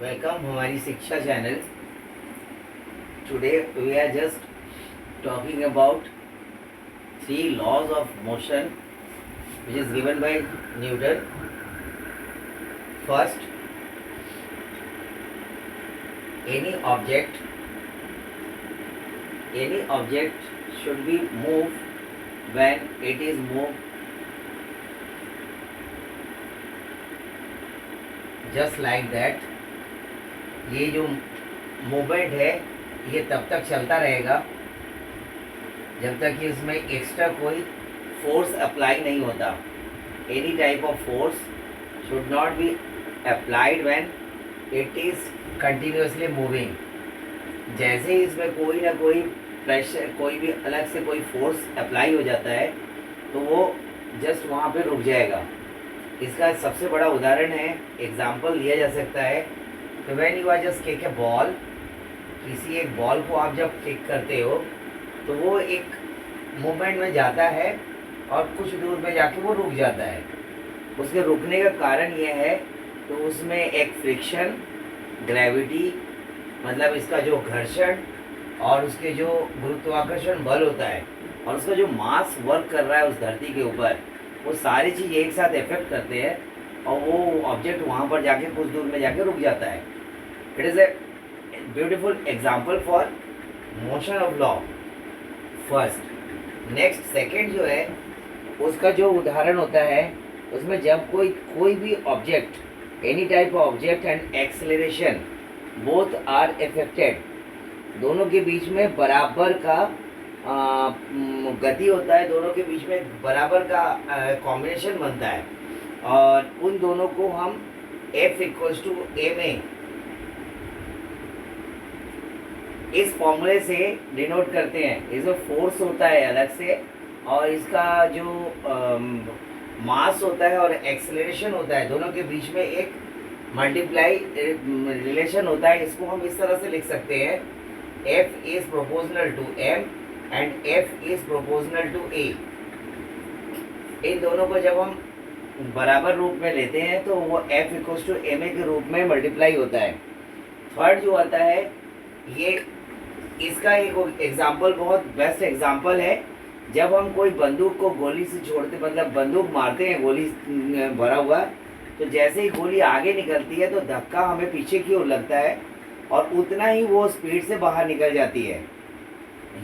Welcome हमारी Shiksha channel. Today we are just talking about 3 laws of motion which is given by Newton. First, any object should be moved when it is moved just like that. ये जो movement है ये तब तक चलता रहेगा जब तक कि इसमें एक्स्ट्रा कोई फोर्स अप्लाई नहीं होता. Any type of force should not be applied when it is continuously moving. जैसे ही इसमें कोई ना कोई प्रेशर, कोई भी अलग से कोई फोर्स अप्लाई हो जाता है तो वो जस्ट वहाँ पे रुक जाएगा. इसका सबसे बड़ा उदाहरण है, एग्जांपल लिया जा सकता है. तो when you are just kick a ball, किसी एक बॉल को आप जब किक करते हो तो वो एक मूवमेंट में जाता है और कुछ दूर में जाके वो रुक जाता है. उसके रुकने का कारण ये है तो उसमें एक फ्रिक्शन, ग्रेविटी, मतलब इसका जो घर्षण और उसके जो गुरुत्वाकर्षण बल होता है और उसका जो मास वर्क कर रहा है उस धरती के ऊपर, वो सारी चीज़ एक साथ इफेक्ट करते हैं और वो ऑब्जेक्ट वहाँ पर जाके कुछ दूर में जाके रुक जाता है. It is a beautiful example for motion of law. First. Next, second जो है उसका जो उदाहरण होता है उसमें जब कोई भी object, any type of object and acceleration both are affected, दोनों के बीच में बराबर का गति होता है, दोनों के बीच में बराबर का कॉम्बिनेशन बनता है और उन दोनों को हम F इक्वल्स टू ए में इस फॉर्मूले से डिनोट करते हैं. ये जो फोर्स होता है अलग से और इसका जो मास होता है और एक्सेलरेशन होता है, दोनों के बीच में एक मल्टीप्लाई रिलेशन होता है. इसको हम इस तरह से लिख सकते हैं, F is proportional to M and F is proportional to A. इन दोनों को जब हम बराबर रूप में लेते हैं तो वो F equals to M A के रूप में मल्टीप्लाई होता है. थर्ड जो आता है, ये इसका एक एग्जाम्पल, बहुत बेस्ट एग्जाम्पल है. जब हम कोई बंदूक को गोली से छोड़ते, मतलब बंदूक मारते हैं गोली भरा हुआ, तो जैसे ही गोली आगे निकलती है तो धक्का हमें पीछे की ओर लगता है और उतना ही वो स्पीड से बाहर निकल जाती है.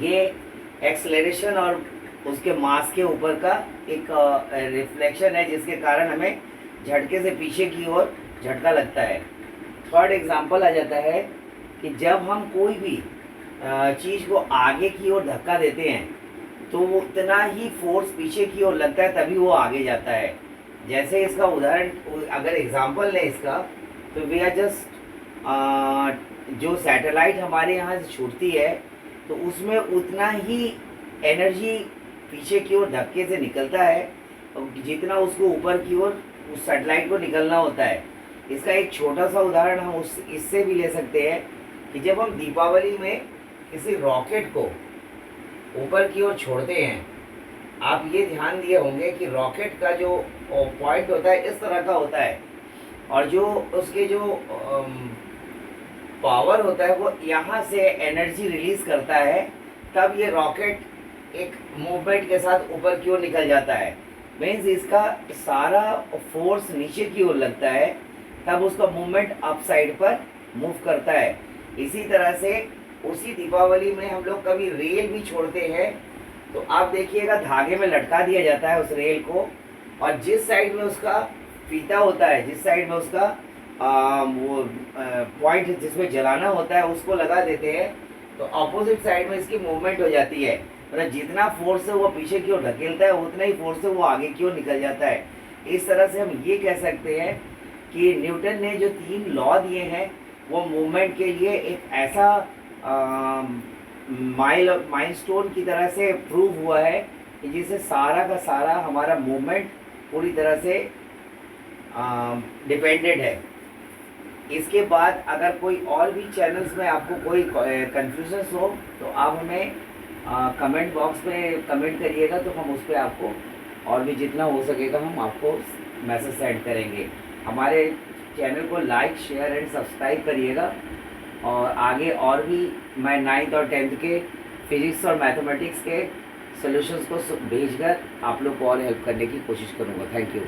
ये एक्सेलरेशन और उसके मास के ऊपर का एक रिफ्लेक्शन है जिसके कारण हमें झटके से पीछे की ओर झटका लगता है. थर्ड एग्जांपल आ जाता है कि जब हम कोई भी चीज़ को आगे की ओर धक्का देते हैं तो वो उतना ही फोर्स पीछे की ओर लगता है, तभी वो आगे जाता है. जैसे इसका उदाहरण, अगर एग्जांपल लें इसका, तो वी आर जस्ट जो सैटेलाइट हमारे यहाँ से छूटती है तो उसमें उतना ही एनर्जी पीछे की ओर धक्के से निकलता है और जितना उसको ऊपर की ओर उस सैटेलाइट को निकलना होता है. इसका एक छोटा सा उदाहरण हम इससे भी ले सकते हैं कि जब हम दीपावली में किसी रॉकेट को ऊपर की ओर छोड़ते हैं, आप ये ध्यान दिए होंगे कि रॉकेट का जो पॉइंट होता है इस तरह का होता है और जो उसके जो पावर होता है वो यहाँ से एनर्जी रिलीज करता है, तब ये रॉकेट एक मूवमेंट के साथ ऊपर की ओर निकल जाता है. मीन्स इसका सारा फोर्स नीचे की ओर लगता है, तब उसका मूवमेंट अप साइड पर मूव करता है. इसी तरह से उसी दीपावली में हम लोग कभी रेल भी छोड़ते हैं तो आप देखिएगा धागे में लटका दिया जाता है उस रेल को, और जिस साइड में उसका फीता होता है, जिस साइड में उसका वो पॉइंट जिसमें जलाना होता है उसको लगा देते हैं, तो ऑपोजिट साइड में इसकी मूवमेंट हो जाती है. मतलब जितना फोर्स से वो पीछे की ओर धकेलता है उतना ही फोर्स से वो आगे की ओर निकल जाता है. इस तरह से हम ये कह सकते हैं कि न्यूटन ने जो 3 लॉ दिए हैं वो मूवमेंट के लिए एक ऐसा माइलस्टोन की तरह से प्रूव हुआ है कि जिससे सारा का सारा हमारा मूवमेंट पूरी तरह से डिपेंडेंट है. इसके बाद अगर कोई और भी चैनल्स में आपको कोई कन्फ्यूजन्स हो तो आप हमें कमेंट बॉक्स में कमेंट करिएगा, तो हम उस पर आपको और भी जितना हो सकेगा हम आपको मैसेज सेंड करेंगे. हमारे चैनल को लाइक शेयर एंड सब्सक्राइब करिएगा। और आगे और भी मैं 9th और 10th के फिजिक्स और मैथमेटिक्स के सॉल्यूशंस को भेजकर आप लोग को और हेल्प करने की कोशिश करूँगा। Thank you.